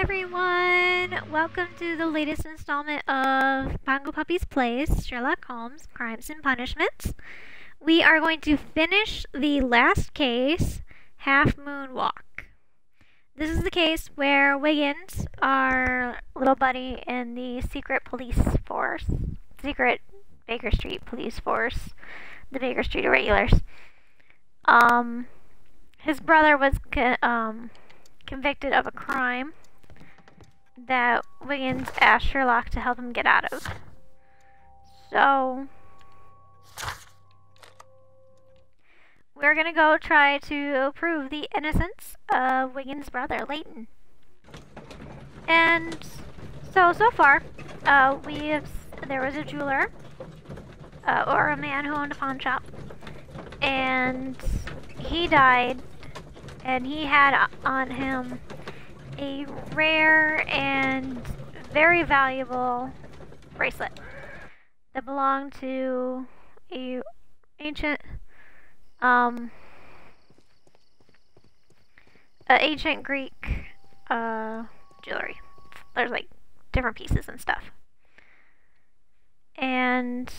everyone! Welcome to the latest installment of PongoPuppies Plays Sherlock Holmes Crimes and Punishments. We are going to finish the last case, Half Moon Walk. This is the case where Wiggins, our little buddy in the secret Baker Street police force, the Baker Street Irregulars, his brother was convicted of a crime that Wiggins asked Sherlock to help him get out of. So, we're gonna go try to prove the innocence of Wiggins' brother, Leighton. And so far, there was a jeweler, or a man who owned a pawn shop, and he died, and he had on him a rare and very valuable bracelet that belonged to a ancient Greek jewelry. There's like different pieces and stuff. And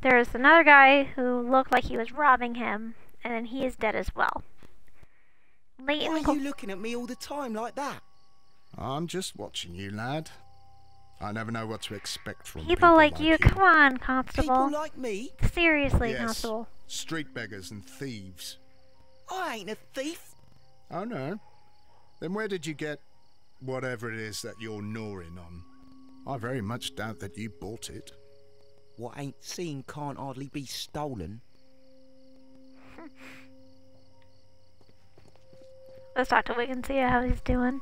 there's another guy who looked like he was robbing him, and then he is dead as well. Leighton, why are you looking at me all the time like that? I'm just watching you, lad. I never know what to expect from people like you. Come on, Constable. People like me? Seriously, yes. Constable. Street beggars and thieves. I ain't a thief. Oh, no? Then where did you get whatever it is that you're gnawing on? I very much doubt that you bought it. What ain't seen can't hardly be stolen. Let's talk to Wiggins, see how he's doing.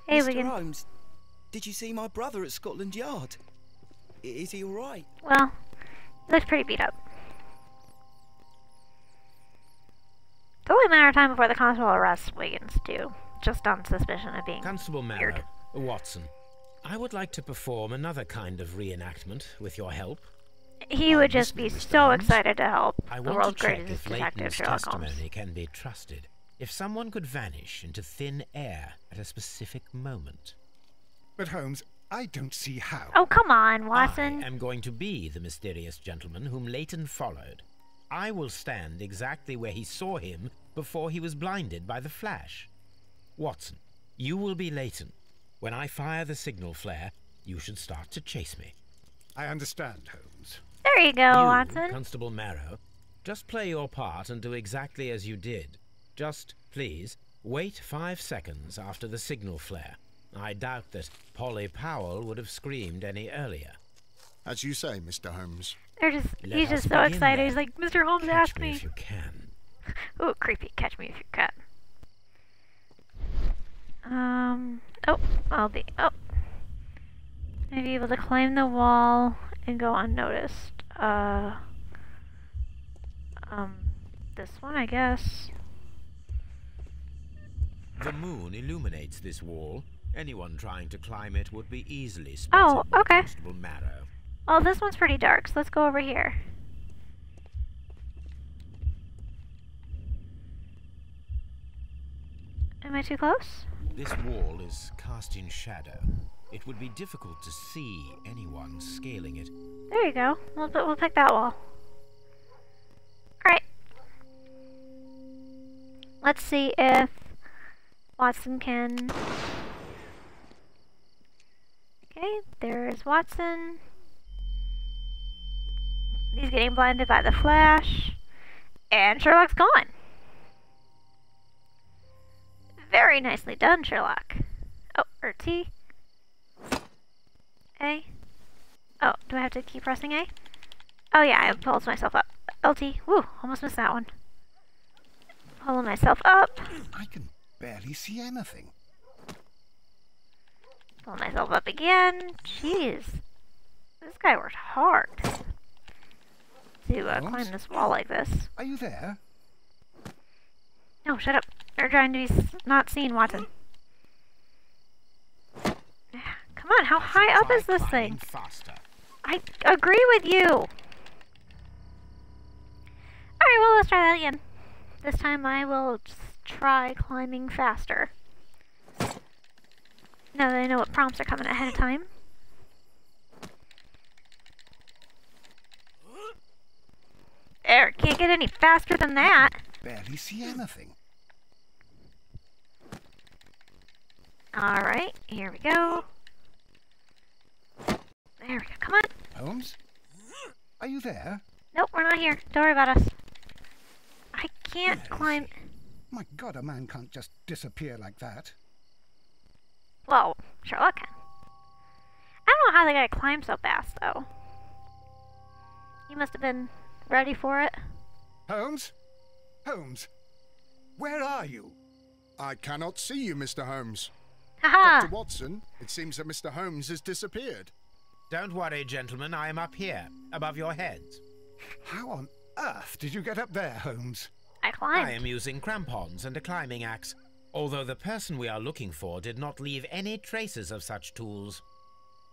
Hey, Mr. Wiggins. Holmes, did you see my brother at Scotland Yard? Is he alright? Well, he looks pretty beat up. It's only a matter of time before the constable arrests Wiggins, too. Just on suspicion of being Constable weird. Marrow, Watson, I would like to perform another kind of reenactment with your help. He would just be so excited to help I the want world's to check greatest if detective, Leighton's Sherlock Holmes. testimony can be trusted. If someone could vanish into thin air at a specific moment. But Holmes, I don't see how. Oh, come on, Watson. I am going to be the mysterious gentleman whom Leighton followed. I will stand exactly where he saw him before he was blinded by the flash. Watson, you will be Leighton. When I fire the signal flare, you should start to chase me. I understand, Holmes. There you go, Watson. Constable Marrow, just play your part and do exactly as you did. Just, please, wait 5 seconds after the signal flare. I doubt that Polly Powell would have screamed any earlier. As you say, Mr. Holmes. He's just so excited. Then. He's like, Mr. Holmes Catch asked me me. if you can. Ooh, creepy. Catch me if you can. Maybe able to climb the wall and go unnoticed. This one, I guess. The moon illuminates this wall. Anyone trying to climb it would be easily spotted by okay. Constable Marrow. Oh, this one's pretty dark, so let's go over here. Am I too close? This wall is cast in shadow. It would be difficult to see anyone scaling it. There you go. We'll pick that wall. Alright. Let's see if Watson can... Okay, there's Watson. He's getting blinded by the flash. And Sherlock's gone. Very nicely done, Sherlock. Oh, or T. A. Oh, do I have to keep pressing A? Oh yeah, I pulled myself up. LT. Woo, almost missed that one. Pulling myself up. I can barely see anything. Pull myself up again. Jeez. This guy worked hard to climb this wall like this. Are you there? No, shut up. They're trying to be not seen, Watson. Come on, how high up is this thing? Faster. I agree with you. Alright, well, let's try that again. This time I will just try climbing faster. Now that I know what prompts are coming ahead of time. There, can't get any faster than that. Barely see anything. Alright, here we go. There we go, come on. Holmes? Are you there? Nope, we're not here. Don't worry about us. I can't Where is climb. he? My God, a man can't just disappear like that. Well, Sherlock can. I don't know how the guy climbed so fast, though. He must have been ready for it. Holmes? Holmes? Where are you? I cannot see you, Mr. Holmes. Haha! Dr. Watson, it seems that Mr. Holmes has disappeared. Don't worry, gentlemen, I am up here, above your heads. How on earth did you get up there, Holmes? I climbed. I am using crampons and a climbing axe, although the person we are looking for did not leave any traces of such tools.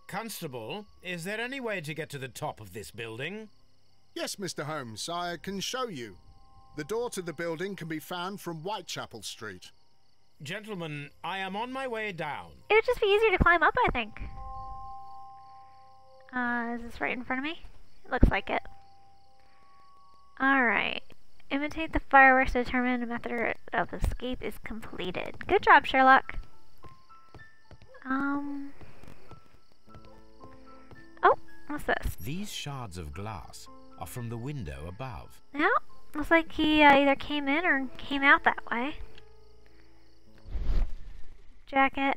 Constable, is there any way to get to the top of this building? Yes, Mr. Holmes, I can show you. The door to the building can be found from Whitechapel Street. Gentlemen, I am on my way down. It would just be easier to climb up, I think. Is this right in front of me? It looks like it. Alright. Imitate the fireworks to determine a method of escape is completed. Good job, Sherlock. Oh, what's this? These shards of glass are from the window above. Yeah, looks like he either came in or came out that way. Jacket.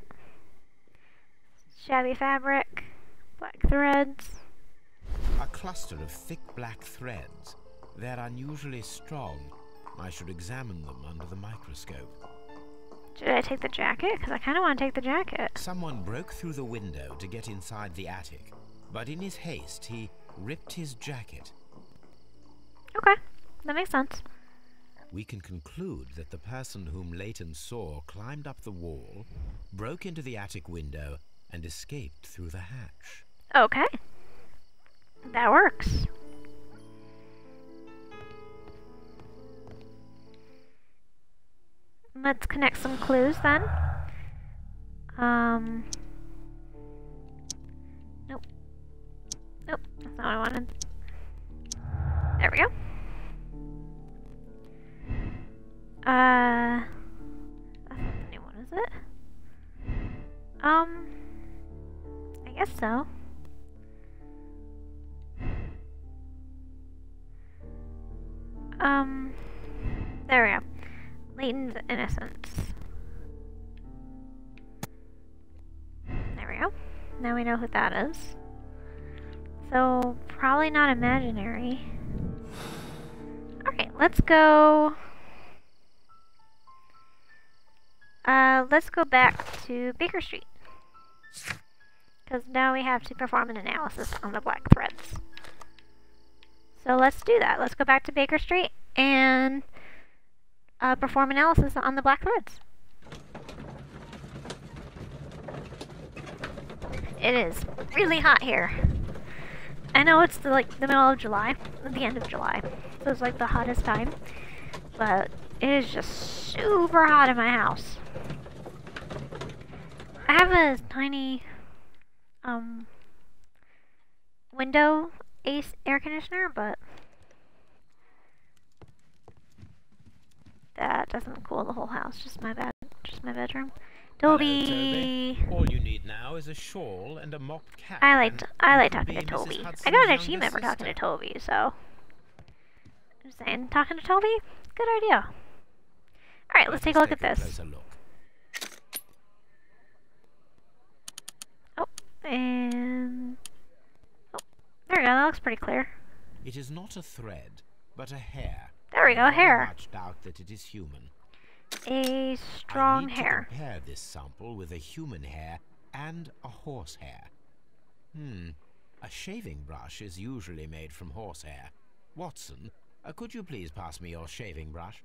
Shabby fabric. Black threads. A cluster of thick black threads. They're unusually strong. I should examine them under the microscope. Should I take the jacket? Because I kind of want to take the jacket. Someone broke through the window to get inside the attic, but in his haste, he ripped his jacket. Okay, that makes sense. We can conclude that the person whom Leighton saw climbed up the wall, broke into the attic window, and escaped through the hatch. Okay. That works. Let's connect some clues then. Nope. Nope, that's not what I wanted. There we go. That's not the new one, is it? I guess so. There we go. Leighton's innocence. There we go. Now we know who that is. So, probably not imaginary. Alright, let's go... let's go back to Baker Street. Because now we have to perform an analysis on the black threads. So let's do that. Let's go back to Baker Street and perform analysis on the black threads. It is really hot here. I know it's the middle of July, the end of July, so it's like the hottest time, but it is just super hot in my house. I have a tiny window air conditioner, but that doesn't cool the whole house. Just my bedroom. Toby. Hello, Toby. All you need now is a shawl and a mop cap. I like talking to Mrs. Toby. I Hudson's got an younger achievement for talking to sister. Toby, so I'm just saying, talking to Toby, good idea. All right, let's take a look at this. Closer look. Oh, and oh, there we go. That looks pretty clear. It is not a thread, but a hair. There we go, I very hair. much doubt that it is human. A strong I need hair. to compare this sample with a human hair and a horse hair. A shaving brush is usually made from horsehair. Watson, could you please pass me your shaving brush?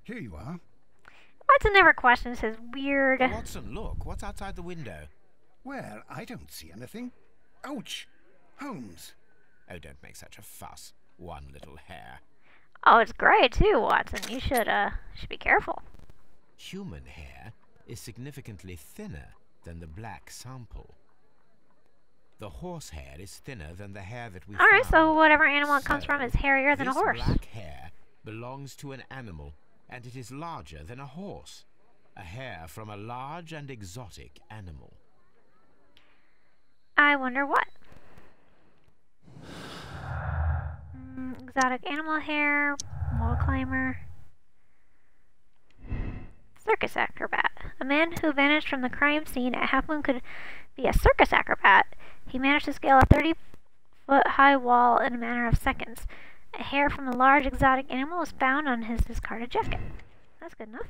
Here you are. Watson never questions his weird. Watson, look, what's outside the window? Well, I don't see anything. Ouch! Holmes! Oh, don't make such a fuss. One little hair. Oh, it's gray too, Watson. You should be careful. Human hair is significantly thinner than the black sample. The horsehair is thinner than the hair that we Alright, found. so whatever animal it comes So, from is hairier than a horse. This black hair belongs to an animal, and it is larger than a horse. A hair from a large and exotic animal. I wonder what. Exotic animal hair, wall climber. Circus acrobat. A man who vanished from the crime scene at Half Moon could be a circus acrobat. He managed to scale a 30-foot-high wall in a matter of seconds. A hair from a large exotic animal was found on his discarded jacket. That's good enough.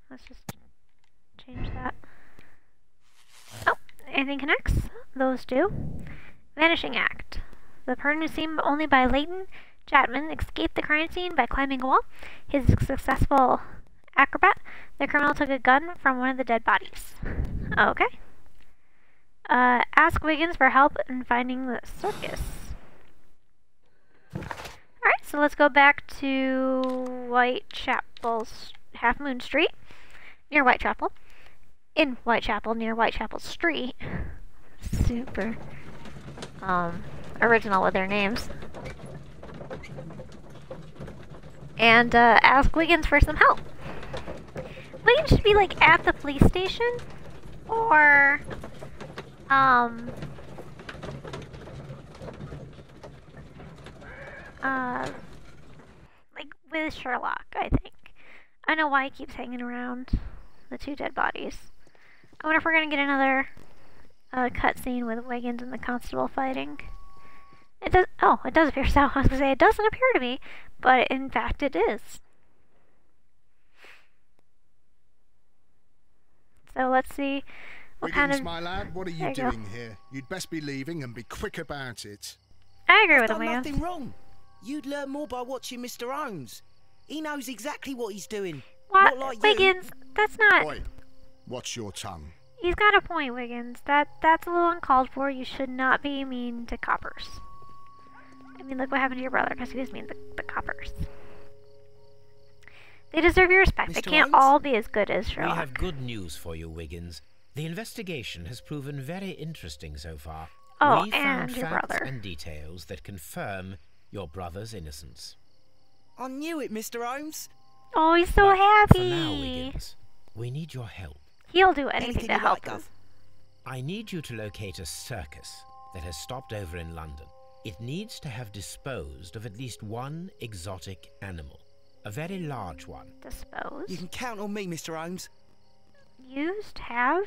Let's just change that. Oh, anything connects? Those do. Vanishing act. The person who seen only by Leighton Chapman escaped the crime scene by climbing a wall. His successful acrobat. The criminal took a gun from one of the dead bodies. Okay. Ask Wiggins for help in finding the circus. Alright, so let's go back to Whitechapel's Half Moon Street, near Whitechapel. In Whitechapel, near Whitechapel Street. Super original with their names. And ask Wiggins for some help. Wiggins should be like at the police station, or like with Sherlock, I think. I know why he keeps hanging around the two dead bodies. I wonder if we're gonna get another cutscene with Wiggins and the constable fighting. It does. Oh, it does appear so. I was gonna say it doesn't appear to be, but in fact it is. So let's see what Wiggins, kind of. my lad, what are you doing here? You'd best be leaving and be quick about it. I agree with I've him, done Wiggins. nothing wrong. You'd learn more by watching Mr. Holmes. He knows exactly what he's doing. What, Not like Wiggins? That's not. Oi, watch your tongue. He's got a point, Wiggins. That's a little uncalled for. You should not be mean to coppers. I mean, look what happened to your brother, because he was mean to the coppers. They deserve your respect. They Mr. can't Holmes? all be as good as We Sherlock. have good news for you, Wiggins. The investigation has proven very interesting so far. Oh, We found and your facts brother. and details that confirm your brother's innocence. I knew it, Mr. Holmes. Oh, he's so But happy. For now, Wiggins, we need your help. He'll do anything to you help like, us. I need you to locate a circus that has stopped over in London. It needs to have disposed of at least one exotic animal. A very large one. Dispose. You can count on me, Mr. Holmes. Used, have.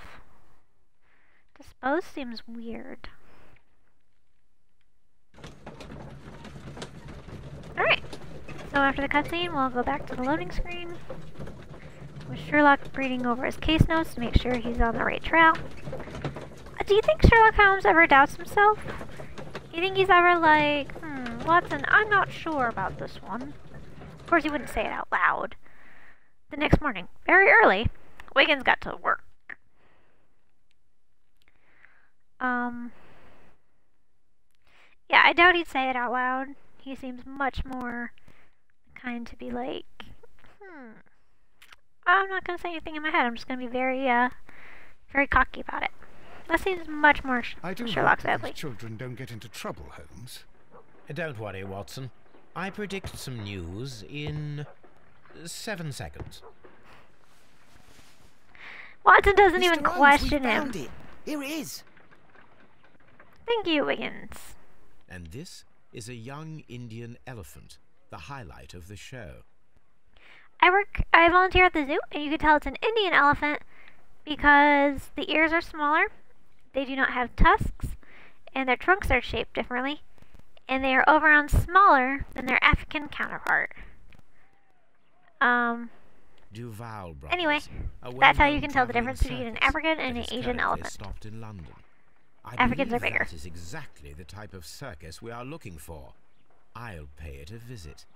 Dispose seems weird. Alright. So after the cutscene, we'll go back to the loading screen. With Sherlock reading over his case notes to make sure he's on the right trail. Do you think Sherlock Holmes ever doubts himself? You think he's ever like, Watson, I'm not sure about this one. Of course, he wouldn't say it out loud. The next morning, very early, Wiggins got to work. Yeah, I doubt he'd say it out loud. He seems much more kind to be like, I'm not gonna say anything in my head. I'm just gonna be very, very cocky about it. That seems much more I do Sherlock hope that Sadly. these children don't get into trouble, Holmes. Don't worry, Watson. I predict some news in 7 seconds. Watson doesn't Mr. even Holmes, question we him. found it. Here it is. Thank you, Wiggins. And this is a young Indian elephant, the highlight of the show. I volunteer at the zoo, and you can tell it's an Indian elephant because the ears are smaller, they do not have tusks, and their trunks are shaped differently, and they are overall smaller than their African counterpart. Duval Brothers. Anyway, a that's how you well-known can tell the travelling difference between an circus African and that an is Asian currently elephant. stopped in London. I Africans are believe bigger. That is exactly the type of circus we are looking for. I'll pay it a visit.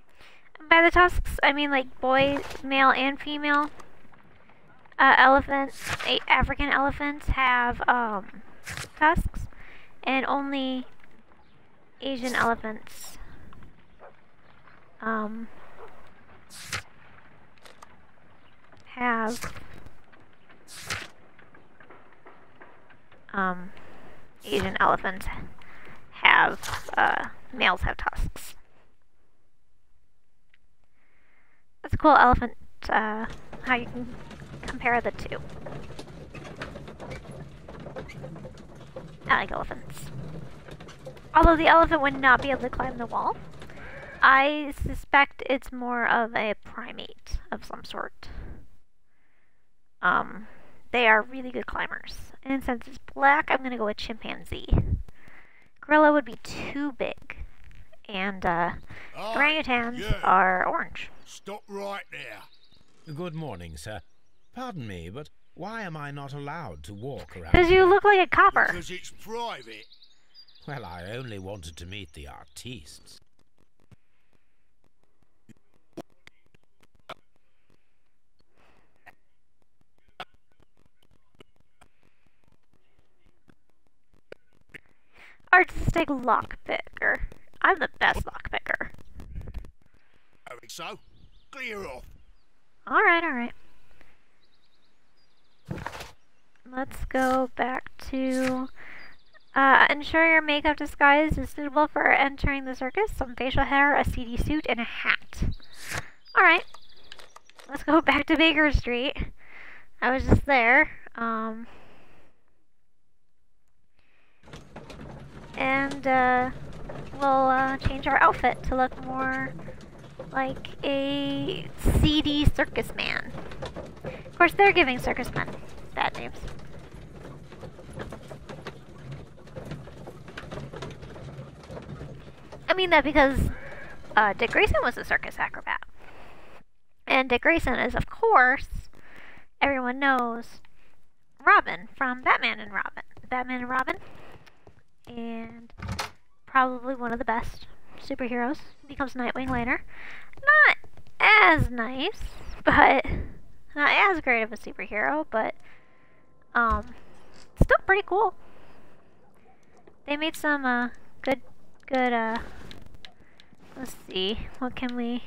By the tusks, I mean like boys, male and female elephants. African elephants have tusks, and only Asian elephants have Asian elephants have males have tusks. That's a cool elephant, how you can compare the two. I like elephants. Although the elephant would not be able to climb the wall, I suspect it's more of a primate of some sort. They are really good climbers. And since it's black, I'm gonna go with chimpanzee. Gorilla would be too big. And, orangutans are orange. Stop right there. Good morning, sir. Pardon me, but why am I not allowed to walk around? Because you look like a copper. Because it's private. Well, I only wanted to meet the artistes. Artistic lockpicker. I'm the best lockpicker. I think so. Clear off. Alright, alright. Let's go back to... ensure your makeup disguise is suitable for entering the circus. Some facial hair, a seedy suit, and a hat. Alright. Let's go back to Baker Street. I was just there. And, we'll, change our outfit to look more like a seedy Circus Man. Of course, they're giving Circus Men bad names. I mean that because Dick Grayson was a circus acrobat. And Dick Grayson is, of course, everyone knows, Robin from Batman and Robin. Batman and Robin. And probably one of the best superheroes. Becomes Nightwing later. Not as nice, but not as great of a superhero, but still pretty cool. They made some good let's see, what can we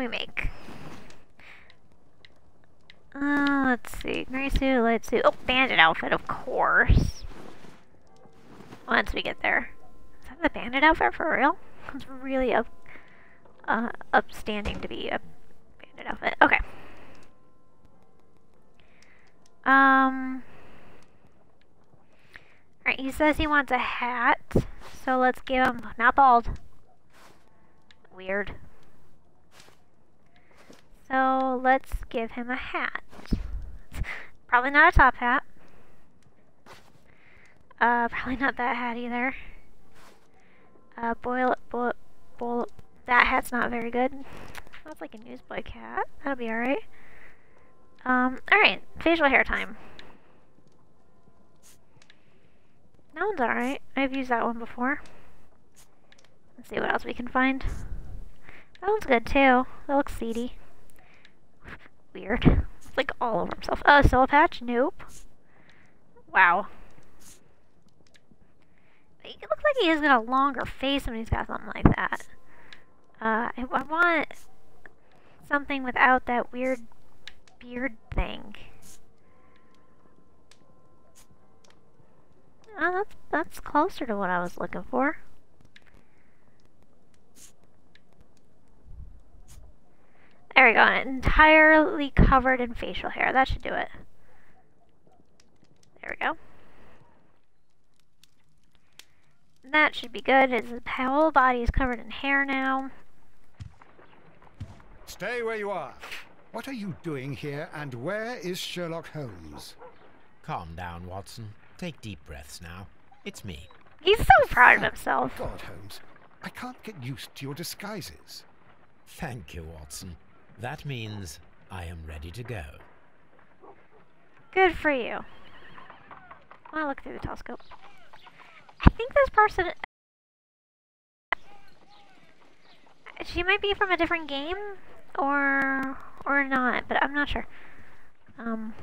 make? Let's see, gray suit, light suit, oh, bandit outfit, of course. Once we get there. Is that the bandit outfit for real? It's really upstanding to be a bandit outfit. Okay. Alright, he says he wants a hat, so let's give him, not bald. Weird. So let's give him a hat. Probably not a top hat. Probably not that hat either. Boil, that hat's not very good. That's like a newsboy hat. That'll be alright. Alright, facial hair time. That one's alright. I've used that one before. Let's see what else we can find. That one's good too. That looks seedy. Weird. It's like all over himself. Oh, soul patch? Nope. Wow. It looks like he has got a longer face when he's got something like that. I want something without that weird beard thing. Oh, that's closer to what I was looking for. There we go, entirely covered in facial hair. That should do it. There we go. That should be good. His whole body is covered in hair now. Stay where you are. What are you doing here, and where is Sherlock Holmes? Calm down, Watson. Take deep breaths now. It's me. He's so proud of himself. God, Holmes, I can't get used to your disguises. Thank you, Watson. That means I am ready to go. Good for you. I'll look through the telescope. I think this person... She might be from a different game, or not, but I'm not sure. Alright,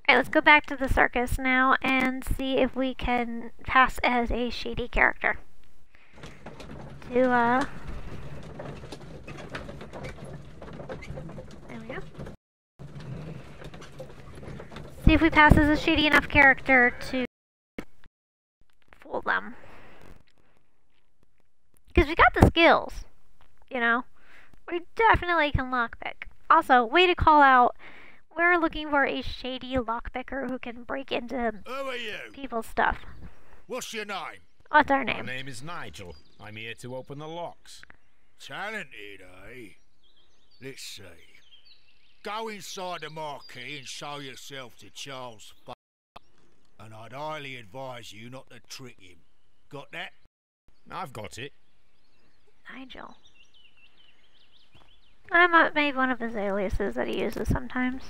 let's go back to the circus now and see if we can pass as a shady character. to, there we go. See if we pass as a shady enough character to fool them. Because we got the skills, you know? We definitely can lockpick. Also, way to call out, we're looking for a shady lockpicker who can break into Who are you? people's stuff. What's your name? What's our My name? name is Nigel. I'm here to open the locks. Talented, eh? Let's see. Go inside the marquee and show yourself to Charles and I'd highly advise you not to trick him. Got that? I've got it. Nigel. I might make one of his aliases that he uses sometimes.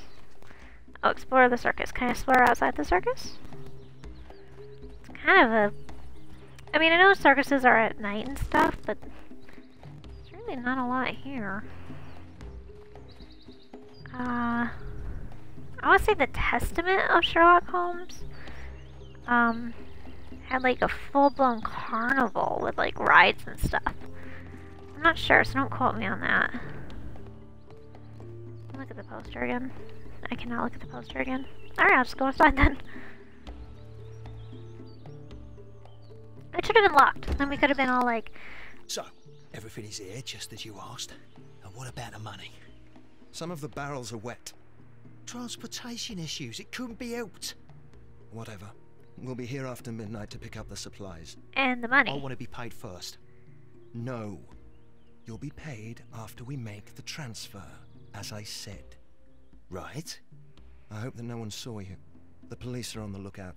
Oh, explore the circus. Can I explore outside the circus? It's kind of a... I mean, I know circuses are at night and stuff, but there's really not a lot here. I want to say the Testament of Sherlock Holmes had like a full-blown carnival with like rides and stuff. I'm not sure, so don't quote me on that. Look at the poster again. I cannot look at the poster again. Alright, I'll just go inside then. It should have been locked. Then we could have been all like... So, everything is here just as you asked. And what about the money? Some of the barrels are wet. Transportation issues, it couldn't be helped. Whatever. We'll be here after midnight to pick up the supplies. And the money. I want to be paid first. No. You'll be paid after we make the transfer, as I said. Right? I hope that no one saw you. The police are on the lookout.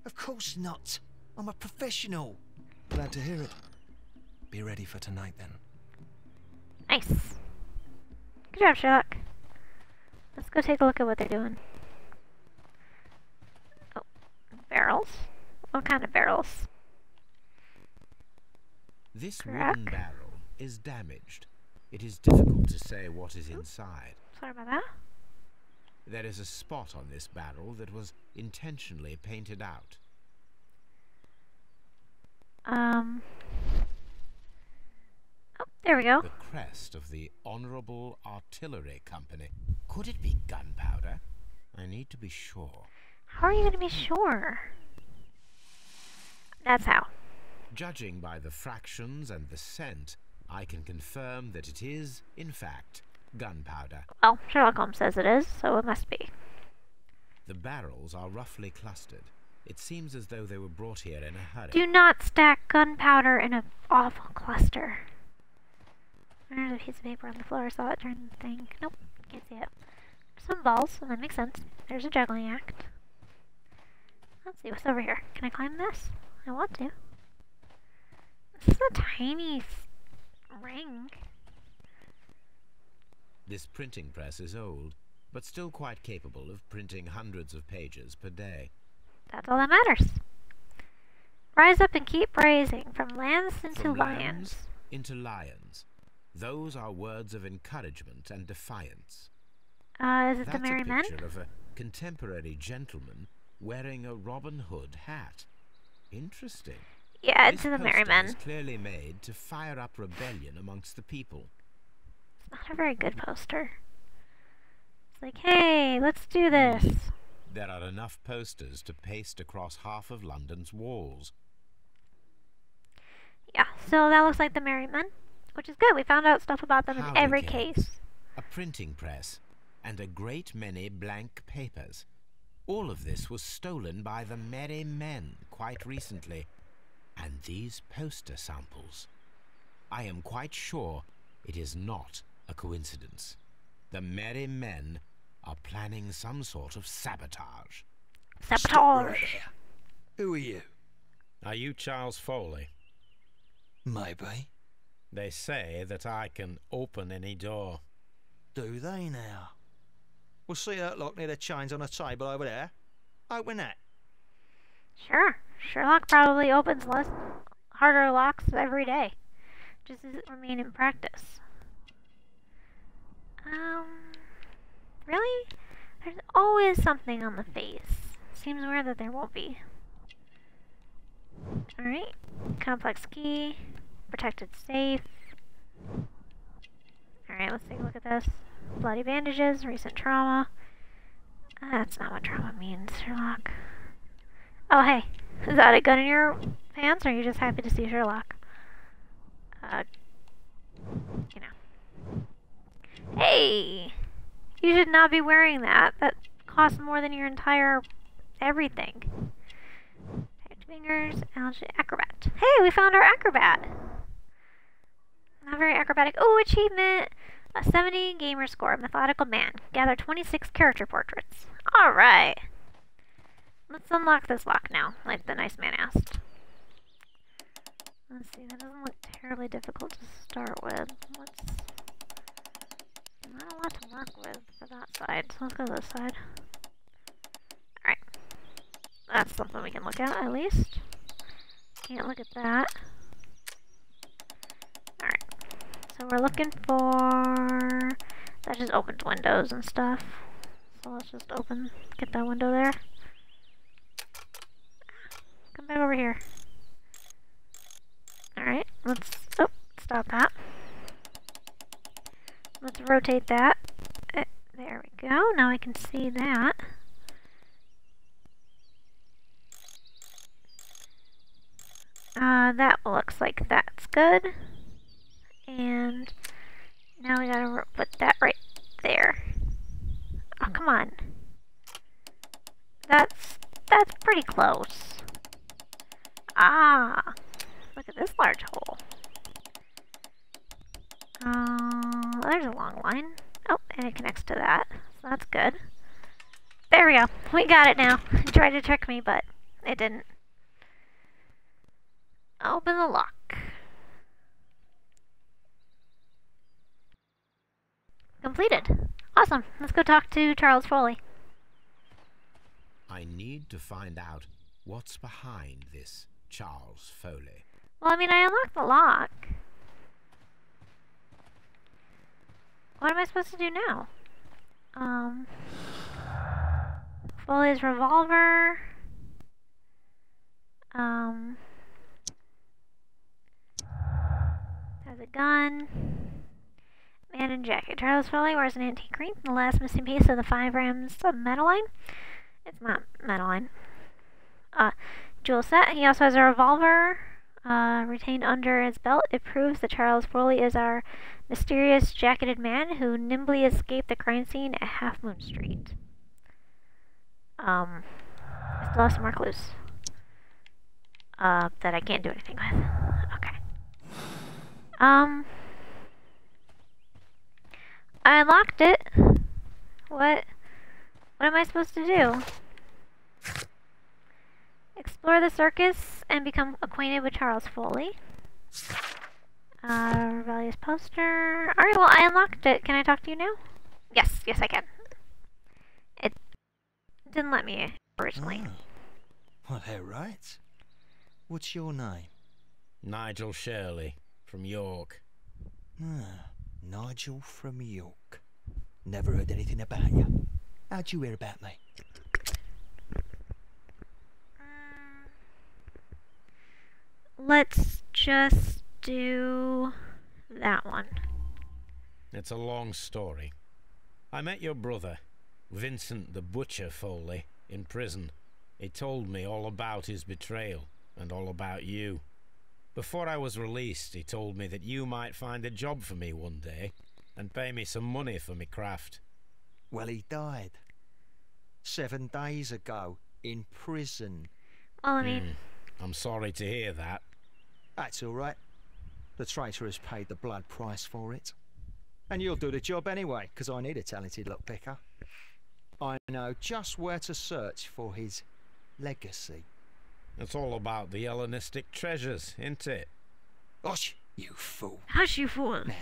Of course not. I'm a professional. Glad to hear it. Be ready for tonight, then. Nice. Good job, Sherlock. Let's go take a look at what they're doing. Oh, barrels? What kind of barrels? This Crack. wooden barrel is damaged. It is difficult to say what is inside. Sorry about that. There is a spot on this barrel that was intentionally painted out. Oh, there we go. The crest of the Honourable Artillery Company. Could it be gunpowder? I need to be sure. How are you going to be sure? That's how. Judging by the fractions and the scent, I can confirm that it is, in fact, gunpowder. Well, Sherlock Holmes says it is, so it must be. The barrels are roughly clustered. It seems as though they were brought here in a hurry. Do not stack gunpowder in an awful cluster. There's a piece of paper on the floor. I saw it during the thing. Nope, can't see it. Some balls, and that makes sense. There's a juggling act. Let's see what's over here. Can I climb this? I want to. This is a tiny ring. This printing press is old, but still quite capable of printing hundreds of pages per day. That's all that matters. Rise up and keep rising, from lambs into From lions. lambs into lions. Those are words of encouragement and defiance. Is it That's the Merry a Men? picture of a contemporary gentleman wearing a Robin Hood hat. Interesting. Yeah, This it's the Merry poster is Men. clearly made to fire up rebellion amongst the people. It's not a very good poster. It's like, hey, let's do this. There are enough posters to paste across half of London's walls. Yeah, so that looks like the Merry Men, which is good. We found out stuff about them in Howdy every cakes, case. a printing press, and a great many blank papers. All of this was stolen by the Merry Men quite recently. And these poster samples. I am quite sure it is not a coincidence. The Merry Men are planning some sort of sabotage. Stop right Sabotage. there. Who are you? Are you Charles Foley? Maybe. They say that I can open any door. Do they now? We'll see that lock near the chains on a table over there. Open that. Sure. Sherlock probably opens less harder locks every day. Just as it remain in practice. Really? There's always something on the face. Seems weird that there won't be. Alright. Complex key. Protected safe. Alright, let's take a look at this. Bloody bandages, recent trauma. That's not what trauma means, Sherlock. Oh, hey. Is that a gun in your pants, or are you just happy to see Sherlock? You know. Hey! You should not be wearing that. That costs more than your entire everything. Fingers, algae, acrobat. Hey, we found our acrobat! Not very acrobatic. Oh, achievement! A 70 gamer score. Methodical man. Gather 26 character portraits. Alright. Let's unlock this lock now, like the nice man asked. Let's see, that doesn't look terribly difficult to start with. Not a lot to work with for that side, so let's go to this side. Alright. That's something we can look at least. Can't look at that. Alright. So we're looking for... That just opens windows and stuff. So let's just get that window there. Come back over here. Alright, let's... Oh, stop that. Let's rotate that. There we go. Now I can see that. That looks like that's good. And now we gotta put that right there. Oh, come on. That's pretty close. Ah, look at this large hole. There's a long line. Oh, and it connects to that, so that's good. There we go. We got it now. It tried to trick me, but it didn't. Open the lock. Completed. Awesome. Let's go talk to Charles Foley. I need to find out what's behind this Charles Foley. Well, I mean, I unlocked the lock. What am I supposed to do now? Foley's revolver. Has a gun. Man in jacket. Charles Foley wears an antique ring. The last missing piece of the 5 grams of metaline. It's not metaline. Jewel set. He also has a revolver retained under his belt. It proves that Charles Foley is our mysterious jacketed man who nimbly escaped the crime scene at Half Moon Street. I still have some more clues that I can't do anything with. Okay. I unlocked it. What am I supposed to do? Explore the circus and become acquainted with Charles Foley. Rebellious poster. Alright, well, I unlocked it. Can I talk to you now? Yes, I can. It didn't let me originally. Oh. Well, they're right. What's your name? Nigel Shirley, from York. Nigel from York. Never heard anything about you. How'd you hear about me? Let's just do that one. It's a long story. I met your brother, Vincent the Butcher Foley, in prison. He told me all about his betrayal and all about you. Before I was released, he told me that you might find a job for me one day and pay me some money for me craft. Well, he died 7 days ago in prison. Well, I mean... I'm sorry to hear that. That's all right. The traitor has paid the blood price for it. And you'll do the job anyway, because I need a talented lockpicker. I know just where to search for his legacy. It's all about the Hellenistic treasures, isn't it? Hush, you fool. Hush, you fool. Now,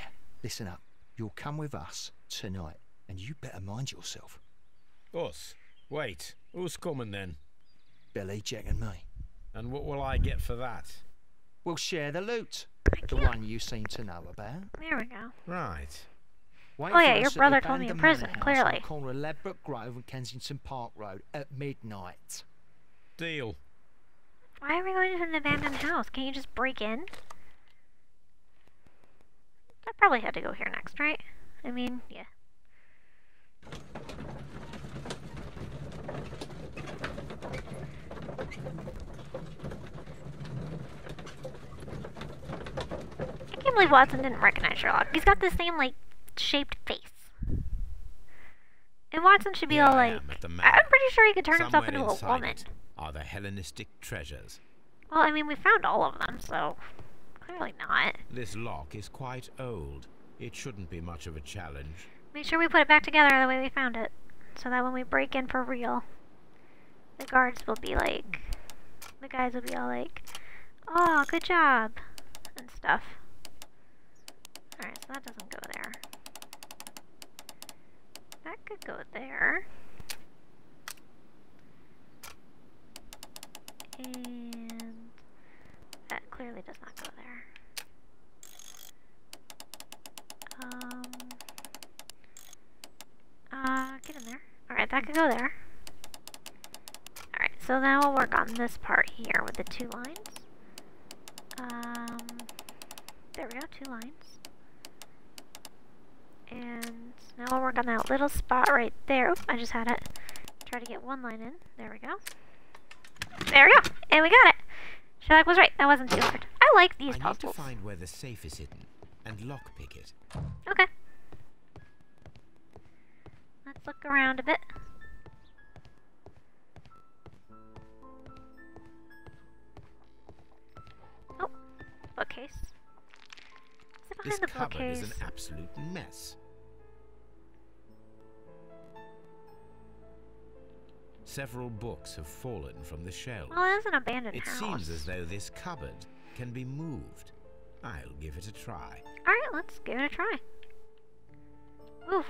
listen up. You'll come with us tonight, and you better mind yourself. Us? Wait, who's coming then? Billy, Jack and me. And what will I get for that? We'll share the loot. The one you seem to know about. There we go. Right. Wait oh yeah, for your us at brother the told me in abandoned prison, manor house clearly. on the corner of Ladbroke Grove and Kensington Park Road at midnight. Deal. Why are we going to an abandoned house? Can't you just break in? Probably had to go here next, right? I mean, yeah. I can't believe Watson didn't recognize Sherlock. He's got the same, like, shaped face. And Watson should be all like, I'm pretty sure he could turn himself into a woman. Are the Hellenistic treasures? Well, I mean, we found all of them, so clearly not. This lock is quite old. It shouldn't be much of a challenge. Make sure we put it back together the way we found it, so that when we break in for real, the guards will be like, the guys will be all like, oh, good job, and stuff. Alright, so that doesn't go there. That could go there. And that clearly does not go there. Get in there. Alright, that could go there. Alright, so now we'll work on this part here with the 2 lines. There we go, 2 lines. And now we'll work on that little spot right there. Oop, I just had it. Try to get 1 line in. There we go. There we go! And we got it! Sherlock was right. That wasn't too hard. I like these puzzles. I need to find where the safe is hidden and lockpick it. Okay. Let's look around a bit. Oh, bookcase. What's behind the cupboard bookcase? Is an absolute mess. Several books have fallen from the shelves. Well, it is an abandoned It house. seems as though this cupboard can be moved. I'll give it a try. Alright, let's give it a try. Move.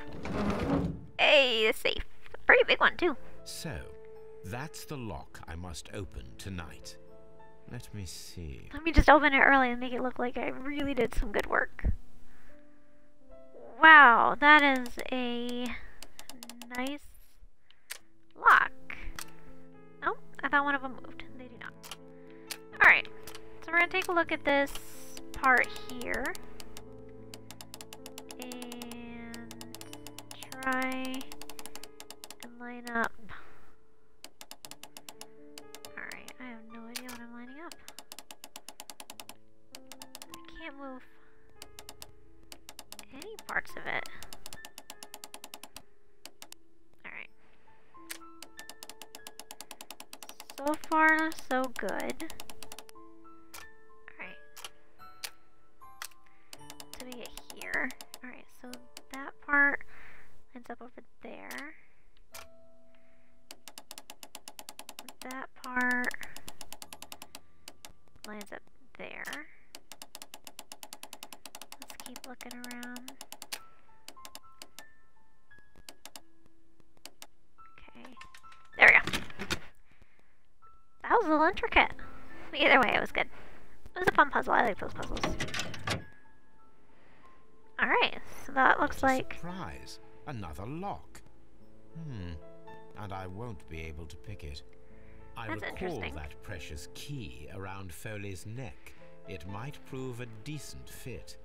Hey, the safe. A pretty big one, too. So, that's the lock I must open tonight. Let me see. Let me just open it early and make it look like I really did some good work. Wow, that is a nice lock. Oh, I thought one of them moved. They do not. Alright, so we're going to take a look at this part here. And try and line up. Alright, I have no idea what I'm lining up. I can't move any parts of it. Alright. So far, so good. Alright. So we get here. Alright, so that part ends up over there. That part lines up there. Let's keep looking around. Okay. There we go. That was a little intricate. Either way, it was good. It was a fun puzzle. I like those puzzles. Alright, so that looks like... Surprise! Another lock. And I won't be able to pick it. I That's recall interesting. that precious key around Foley's neck. It might prove a decent fit.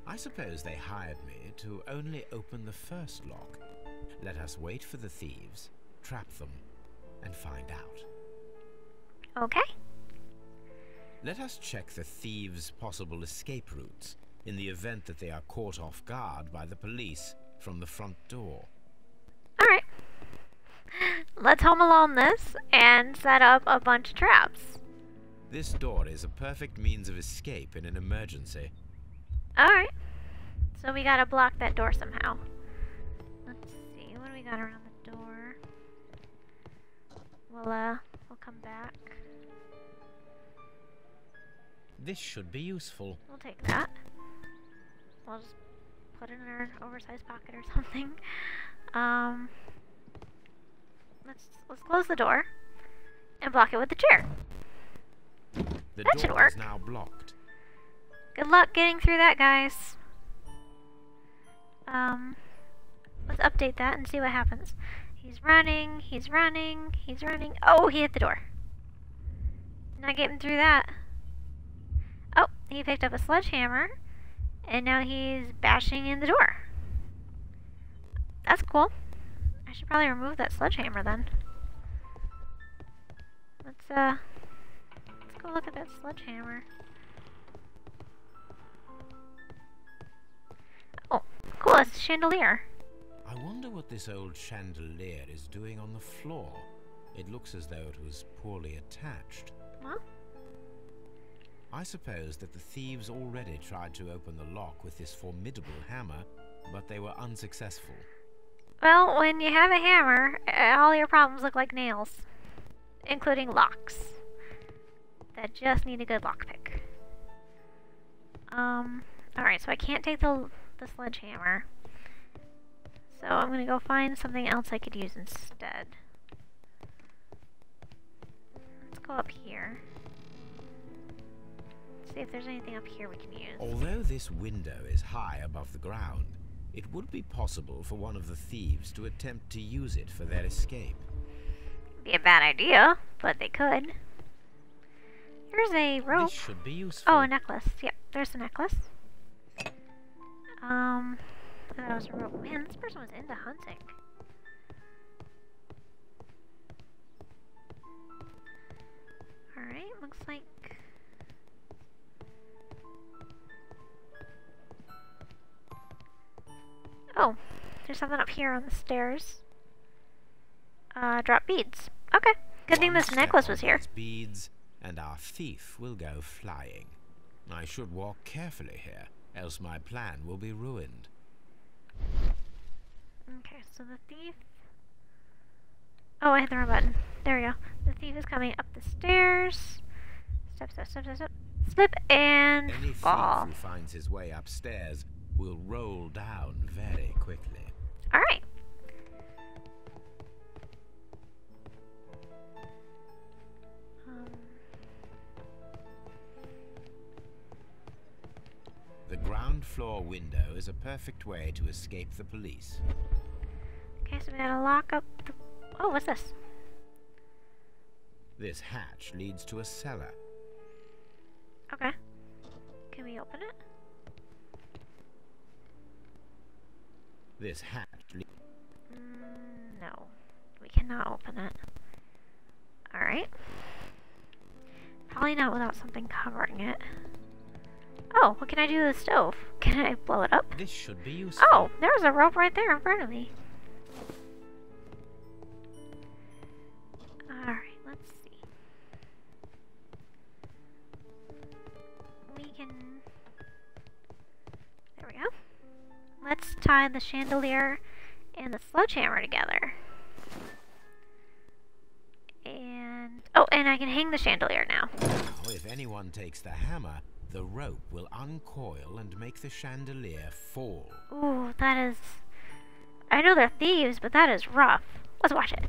I suppose they hired me to only open the first lock. Let us wait for the thieves, trap them, and find out. Okay. Let us check the thieves' possible escape routes in the event that they are caught off guard by the police from the front door. Alright. Let's Home Alone this and set up a bunch of traps. This door is a perfect means of escape in an emergency. Alright. So we gotta block that door somehow. Let's see, what do we got around the door? We'll come back. This should be useful. We'll take that. We'll just put it in our oversized pocket or something. Let's close the door and block it with the chair. The That should door work. is now blocked. Good luck getting through that, guys. Let's update that and see what happens. He's running, he's running, he's running. Oh, he hit the door. Not getting through that. Oh, he picked up a sledgehammer And now he's bashing in the door. That's cool. I should probably remove that sledgehammer then. Let's go look at that sledgehammer. Oh, cool, it's a chandelier. I wonder what this old chandelier is doing on the floor. It looks as though it was poorly attached. Well, I suppose that the thieves already tried to open the lock with this formidable hammer, but they were unsuccessful. well, when you have a hammer, all your problems look like nails. Including locks. That just need a good lockpick. Alright, so I can't take the sledgehammer. So I'm gonna go find something else I could use instead. Let's go up here. See if there's anything up here we can use. Although this window is high above the ground, it would be possible for one of the thieves to attempt to use it for their escape. Be a bad idea, but they could. Here's a rope. This should be useful. Oh, a necklace. Yep, there's the necklace. That was a rope. Man, this person was into hunting. Alright, looks like... Oh, there's something up here on the stairs. Drop beads. Okay, good thing this necklace was here. Beads, and our thief will go flying. I should walk carefully here, else my plan will be ruined. Okay, so the thief... Oh, I hit the wrong button. There we go. The thief is coming up the stairs. Step, step, step, step, step. Slip and Any fall. thief who finds his way upstairs will roll down very quickly. Alright. The ground floor window is a perfect way to escape the police. Okay, so we gotta lock up the... Oh, what's this? This hatch leads to a cellar. Okay. Can we open it? This hatch No. We cannot open it. Alright. Probably not without something covering it. Oh, what can I do to the stove? Can I blow it up? This should be useful. Oh, there's a rope right there in front of me. Alright, let's see. We can... There we go. Let's tie the chandelier and the sledgehammer together. And... Oh, and I can hang the chandelier now. Now, if anyone takes the hammer, the rope will uncoil and make the chandelier fall. Ooh, that is... I know they're thieves, but that is rough. Let's watch it.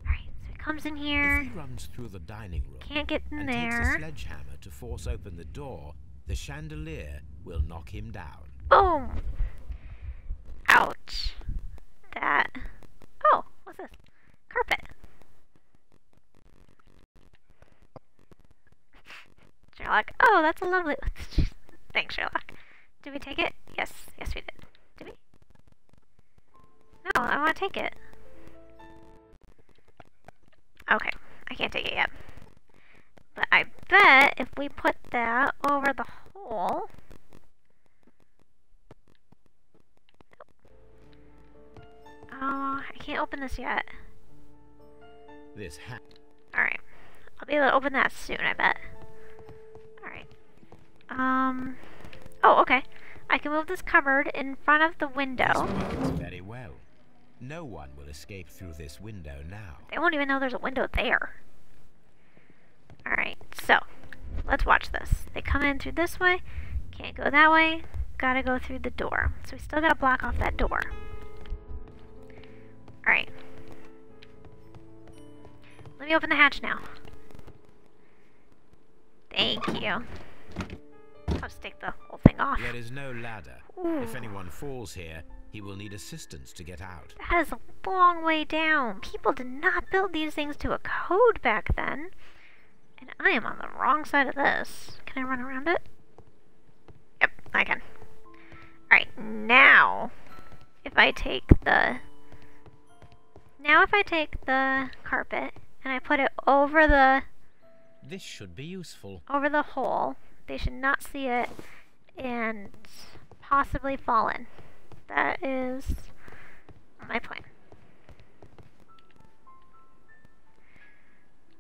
Alright, so it comes in here. If he runs through the dining room Can't get in and takes there. a sledgehammer to force open the door, the chandelier will knock him down. Boom! Ouch. That... Oh, what's this? Carpet. Sherlock. Oh, that's a lovely... Thanks, Sherlock. Did we take it? Yes. Yes, we did. Did we? No, I want to take it. Okay. I can't take it yet. But I bet if we put that over the hole... Oh, I can't open this yet. This hat. Alright. I'll be able to open that soon, I bet. Alright. Oh, okay. I can move this cupboard in front of the window. This works very well. No one will escape through this window now. They won't even know there's a window there. Alright, so let's watch this. They come in through this way. Can't go that way. Gotta go through the door. So we still gotta block off that door. Alright. Let me open the hatch now. Thank you. I'll just take the whole thing off. There is no ladder. Ooh. If anyone falls here, he will need assistance to get out. That is a long way down. People did not build these things to a code back then. And I am on the wrong side of this. Can I run around it? Yep, I can. Alright, now, if I take the carpet and I put it over the This should be useful. hole, they should not see it and possibly fall in. That is my plan.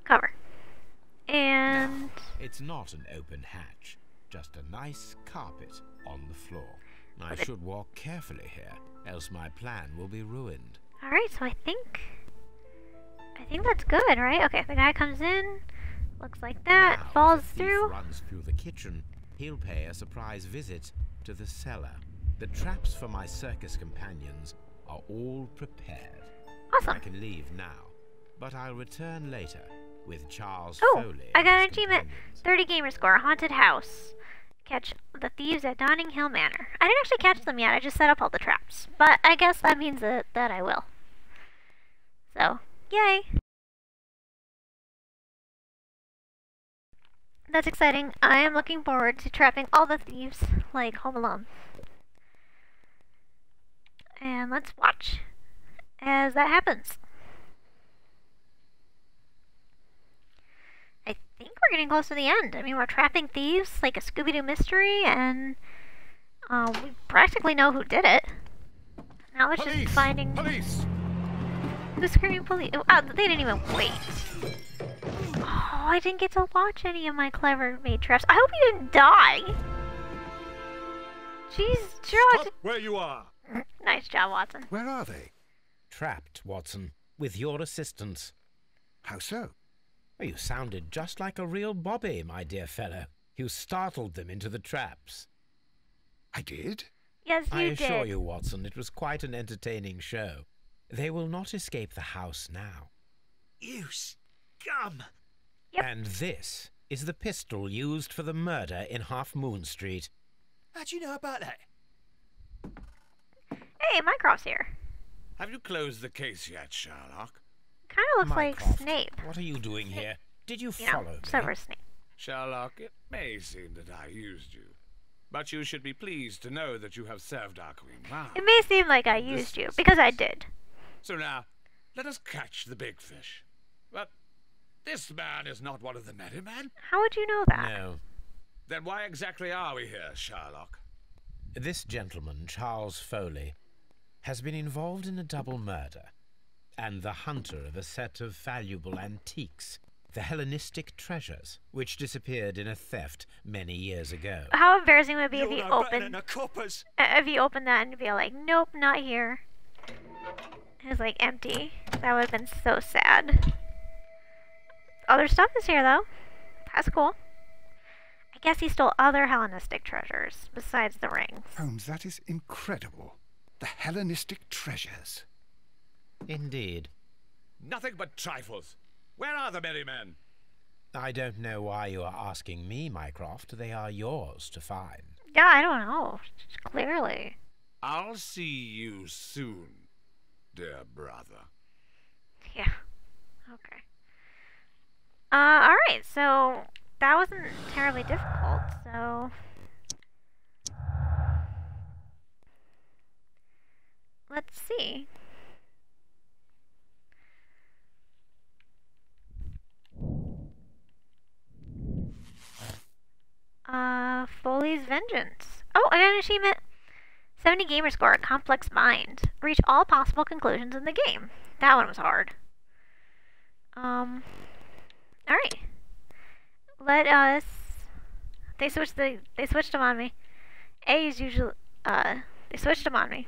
Cover. And Now, it's not an open hatch, just a nice carpet on the floor. I should walk carefully here, else my plan will be ruined. alright, so I think that's good, right? Okay, the guy comes in, looks like that, Now, falls if a thief through. runs through the kitchen, he'll pay a surprise visit to the cellar. The traps for my circus companions are all prepared. Awesome. I can leave now, but I'll return later with Charles Oh, Foley. I got an and his achievement. companions. 30 gamer score, haunted house. Catch the thieves at Notting Hill Manor. I didn't actually catch them yet, I just set up all the traps. But I guess that means that I will. So, yay. That's exciting. I am looking forward to trapping all the thieves like Home Alone. And let's watch as that happens. I think we're getting close to the end. I mean, we're trapping thieves like a Scooby-Doo mystery, and we practically know who did it. Now it's just finding... Police! Who's screaming police? Oh, they didn't even wait. Oh, I didn't get to watch any of my clever made traps. I hope you didn't die. Jeez, Sherlock. Stop where you are! Nice job, Watson. Where are they? Trapped, Watson, with your assistance. How so? Oh, you sounded just like a real Bobby, my dear fellow. You startled them into the traps. I did? Yes, you I did. assure you, Watson, it was quite an entertaining show. They will not escape the house now. You scum! Yep. And this is the pistol used for the murder in Half Moon Street. How'd you know about that? Hey, Mycroft's here. Have you closed the case yet, Sherlock? Kind of looks like Mycroft, Snape. What are you doing here? Did you You know, follow me? Severus Snape. Sherlock, it may seem that I used you, but you should be pleased to know that you have served our queen well. It may seem like I used you, because I did. So now, let us catch the big fish. But this man is not one of the merry men. How would you know that? No. Then why exactly are we here, Sherlock? This gentleman, Charles Foley, has been involved in a double murder, and the hunter of a set of valuable antiques, the Hellenistic treasures, which disappeared in a theft many years ago. How embarrassing would it be if You're you no better opened than the coppers. if you opened that and be like, nope, not here. It was like empty. That would have been so sad. Other stuff is here though. That's cool. I guess he stole other Hellenistic treasures besides the rings. Holmes, that is incredible. The Hellenistic treasures. Indeed. Nothing but trifles. Where are the merry men? I don't know why you are asking me, Mycroft. They are yours to find. Yeah, I don't know. Clearly. I'll see you soon, dear brother. Yeah. Okay. Alright, so that wasn't terribly difficult, so let's see. Foleys Vengeance. Oh, I got an achievement. 70 gamer score, complex mind. Reach all possible conclusions in the game. That one was hard. Alright. Let us... They switched them on me. A is usually... They switched them on me.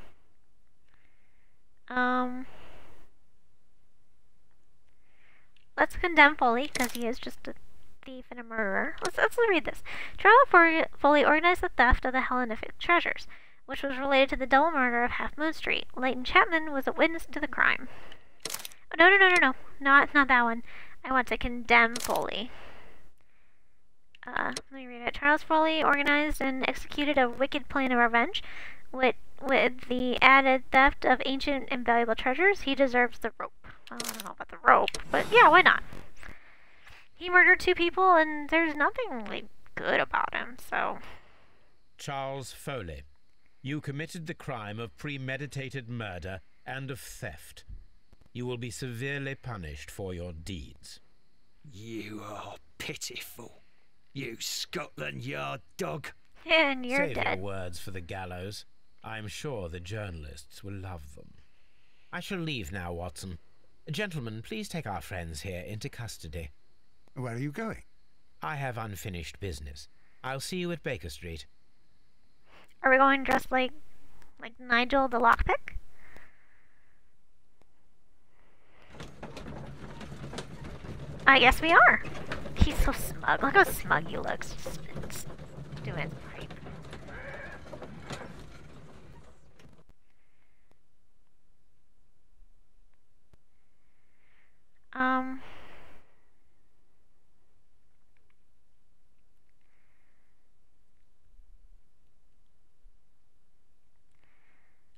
Let's condemn Foley, because he is just a thief and a murderer. Let's read this. Sherlock Foley organized the theft of the Hellenistic treasures, which was related to the double murder of Half Moon Street. Leighton Chapman was a witness to the crime. Oh, no. Not that one. I want to condemn Foley. Let me read it. Charles Foley organized and executed a wicked plan of revenge. With the added theft of ancient and valuable treasures, he deserves the rope. I don't know about the rope, but yeah, why not? He murdered 2 people, and there's nothing really good about him, so... Charles Foley, You committed the crime of premeditated murder and of theft. You will be severely punished for your deeds. You are pitiful. You Scotland Yard dog. And you're Save dead. your words for the gallows. I'm sure the journalists will love them. I shall leave now, Watson. Gentlemen, please take our friends here into custody. Where are you going? I have unfinished business. I'll see you at Baker Street. Are we going dressed like Nigel the lockpick? I guess we are. He's so smug. Look how smug he looks. Just doing his pipe.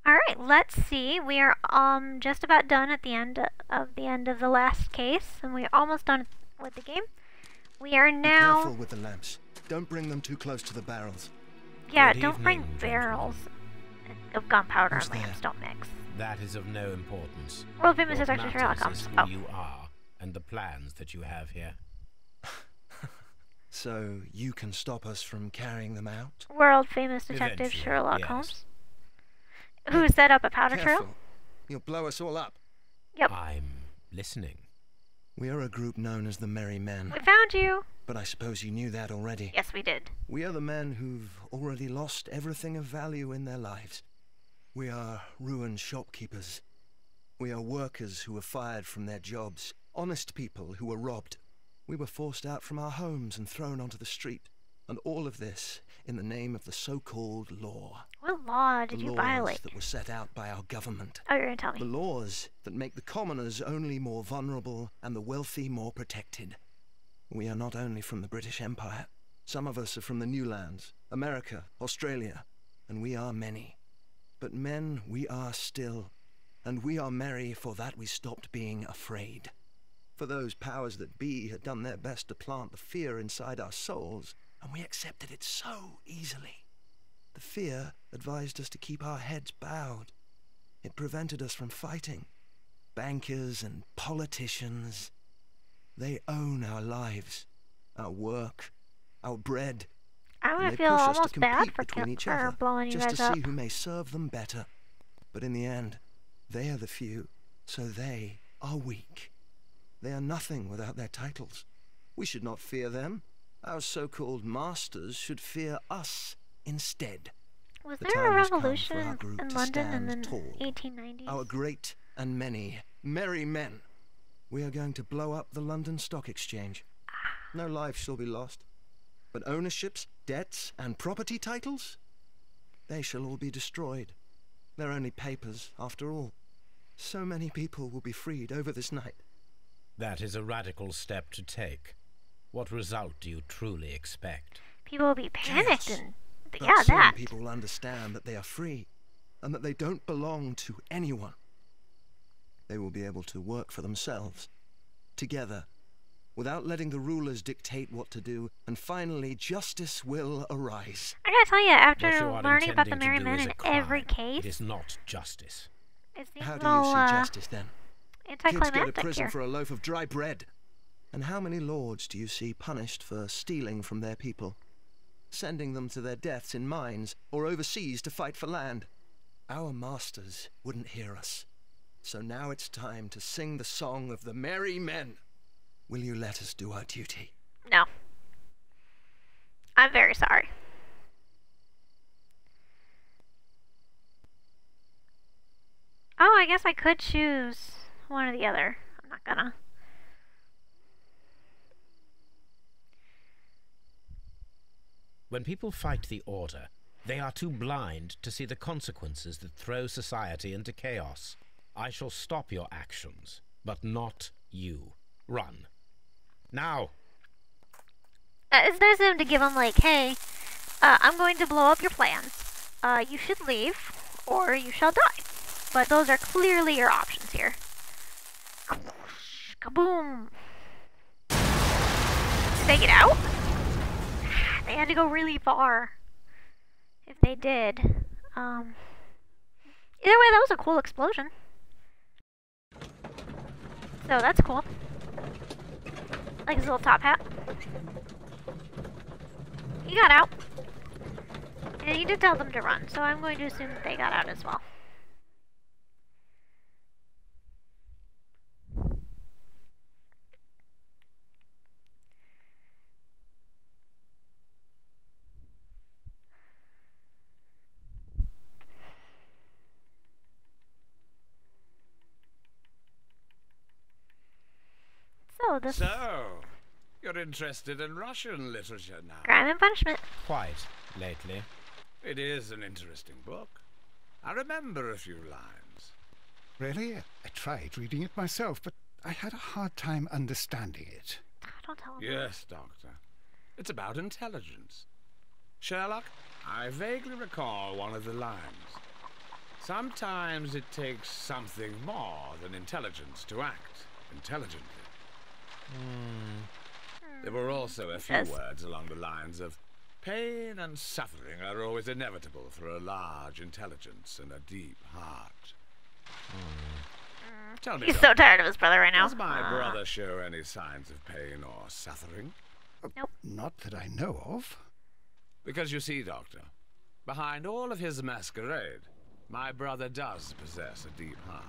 Alright, let's see. We are just about done at the end of the last case, and we're almost done with the game. We are Be now careful with the lamps. Don't bring them too close to the barrels. yeah, Good don't bring evening, barrels of gunpowder Who's and lamps, there? don't mix. That is of no importance. World famous What detective Sherlock matters Holmes. is who you are and the plans that you have here. So you can stop us from carrying them out? World famous detective Eventually, Sherlock yes. Holmes. Who set up a powder trail? Careful. You'll blow us all up. Yep. I'm listening. We are a group known as the Merry Men, We found you. but I suppose you knew that already. Yes, we did. We are the men who've already lost everything of value in their lives. We are ruined shopkeepers. We are workers who were fired from their jobs, honest people who were robbed. We were forced out from our homes and thrown onto the street, and all of this in the name of the so-called law. What law The did you laws violate? that were set out by our government. Oh, you're gonna tell The me. laws that make the commoners only more vulnerable and the wealthy more protected. We are not only from the British Empire. Some of us are from the New Lands, America, Australia, and we are many. But men we are still, and we are merry for that we stopped being afraid. For those powers that be had done their best to plant the fear inside our souls, and we accepted it so easily. The fear advised us to keep our heads bowed. It prevented us from fighting. Bankers and politicians, they own our lives, our work, our bread. I'm And gonna they feel push us to almost bad compete for, between each for other, blowing you just guys to up. see who may serve them better. But in the end, they are the few, so they are weak. They are nothing without their titles. We should not fear them. Our so-called masters should fear us instead. Was The there a time has come for revolution our group in to London in stand the tall. 1890s? Our great and many merry men. We are going to blow up the London Stock Exchange. No life shall be lost. But ownerships, debts, and property titles? They shall all be destroyed. They're only papers, after all. So many people will be freed over this night. That is a radical step to take. What result do you truly expect? People will be panicked Chaos. and But yeah, soon that. people will understand that they are free, and that they don't belong to anyone. They will be able to work for themselves, together, without letting the rulers dictate what to do, and finally justice will arise. I gotta tell you, after What you are learning about the intending to Merry do Men is in a crime. every case, It is not justice. it seems How a do you little see justice then? Kids go to anticlimactic prison here. for a loaf of dry bread. And how many lords do you see punished for stealing from their people, sending them to their deaths in mines or overseas to fight for land? Our masters wouldn't hear us. So now it's time to sing the song of the merry men. Will you let us do our duty? No. I'm very sorry. Oh, I guess I could choose one or the other. I'm not gonna. When people fight the order, they are too blind to see the consequences that throw society into chaos. I shall stop your actions, but not you. Run. Now! It's nice of him to give him like, hey, I'm going to blow up your plans. You should leave, or you shall die. But those are clearly your options here. Kaboom! Did they get out? They had to go really far. If they did. Either way, that was a cool explosion. So that's cool. Like his little top hat. He got out. And he did tell them to run, so I'm going to assume that they got out as well. So, you're interested in Russian literature now? Crime and Punishment. Quite lately. It is an interesting book. I remember a few lines. Really? I tried reading it myself, but I had a hard time understanding it. Don't tell him. Yes, Doctor. It's about intelligence. Sherlock, I vaguely recall one of the lines. Sometimes it takes something more than intelligence to act intelligently. There were also a few words along the lines of, pain and suffering are always inevitable for a large intelligence and a deep heart. Tell me, He's Doctor, so tired of his brother right now. does my brother show any signs of pain or suffering? Nope. Not that I know of. Because you see, Doctor, behind all of his masquerade, my brother does possess a deep heart.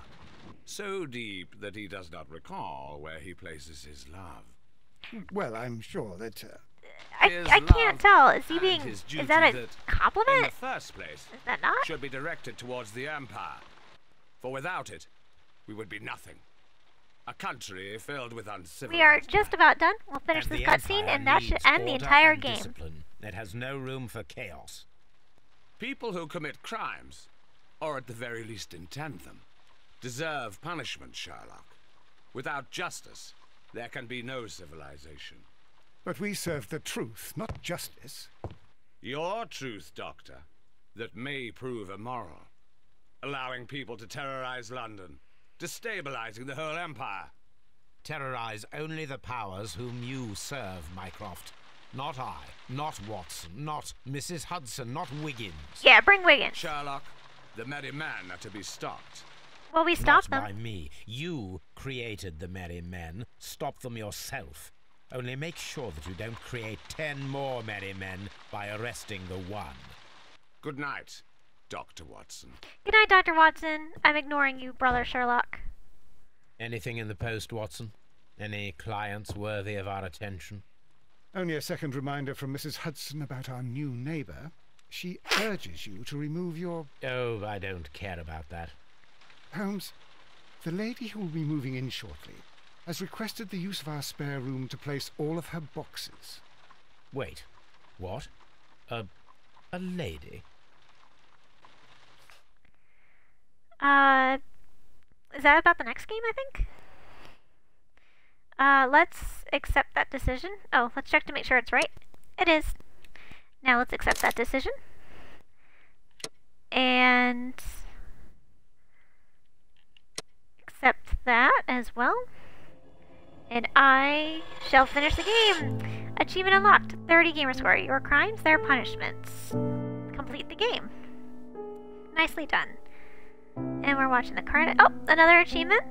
So deep that he does not recall where he places his love. Well, I'm sure that... I can't tell. Is he being... Is Is that a in compliment? the first place, Is that not? should be directed towards the Empire. For without it, we would be nothing. A country filled with uncivilized... We are just about done. We'll finish And this the cutscene, Empire and that should needs end the order entire and game. discipline. It has no room for chaos. People who commit crimes, or at the very least intend them, deserve punishment, Sherlock. Without justice, there can be no civilization. But we serve the truth, not justice. Your truth, Doctor, that may prove immoral. Allowing people to terrorize London, destabilizing the whole empire. Terrorize only the powers whom you serve, Mycroft. Not I, not Watson, not Mrs. Hudson, not Wiggins. Yeah, bring Wiggins. Sherlock, the merry men are to be stopped. Well, we stopped Not them. by me. You created the merry men. Stop them yourself. Only make sure that you don't create 10 more merry men by arresting the one. Good night, Dr. Watson. Good night, Dr. Watson. I'm ignoring you, brother Sherlock. Anything in the post, Watson? Any clients worthy of our attention? Only a second reminder from Mrs. Hudson about our new neighbour. She urges you to remove your... Oh, I don't care about that. Holmes, the lady who will be moving in shortly has requested the use of our spare room to place all of her boxes. Wait. What? A lady? Is that about the next game, I think? Let's accept that decision. Oh, let's check to make sure it's right. It is. Now let's accept that decision. And... accept that as well. And I shall finish the game. Achievement unlocked. 30 gamer score. Your crimes, their punishments. Complete the game. Nicely done. And we're watching the credit. Oh, another achievement.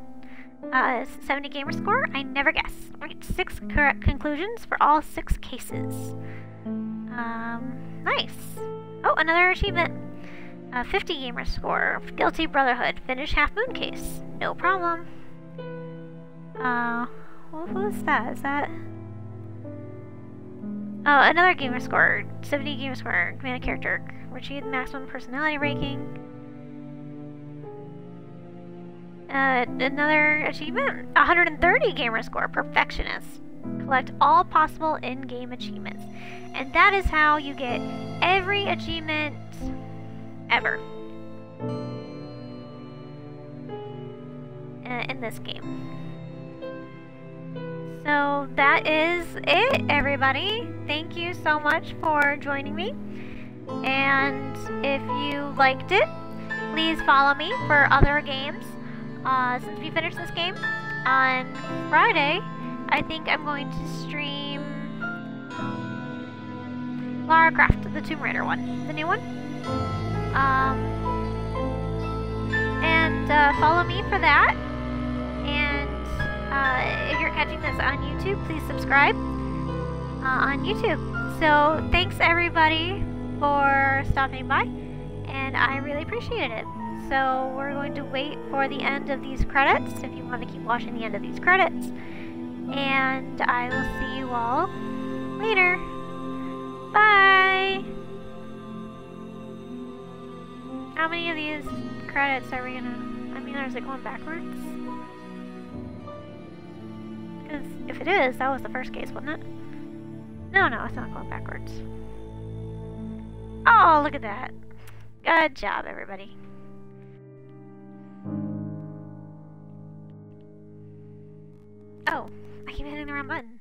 70 gamer score. I never guess. Reach 6 correct conclusions for all 6 cases. Nice. Oh, another achievement. 50 gamer score. Guilty Brotherhood. Finish Half Moon case. No problem. What was that? Is that... oh, another gamer score. 70 gamer score. Command character. Achieve maximum personality ranking. Another achievement. 130 gamer score. Perfectionist. Collect all possible in-game achievements. And that is how you get every achievement ever in this game. So that is it, everybody. Thank you so much for joining me. And if you liked it, please follow me for other games. Since we finished this game on Friday, I think I'm going to stream Lara Croft, the Tomb Raider one, the new one. And follow me for that. And if you're catching this on YouTube, please subscribe on YouTube. So thanks everybody for stopping by, and I really appreciated it. So we're going to wait for the end of these credits if you want to keep watching the end of these credits. And I will see you all later. Bye! How many of these credits are we gonna... I mean, is it going backwards? Because if it is, that was the first case, wasn't it? No, it's not going backwards. Oh, look at that. Good job, everybody. Oh, I keep hitting the wrong button.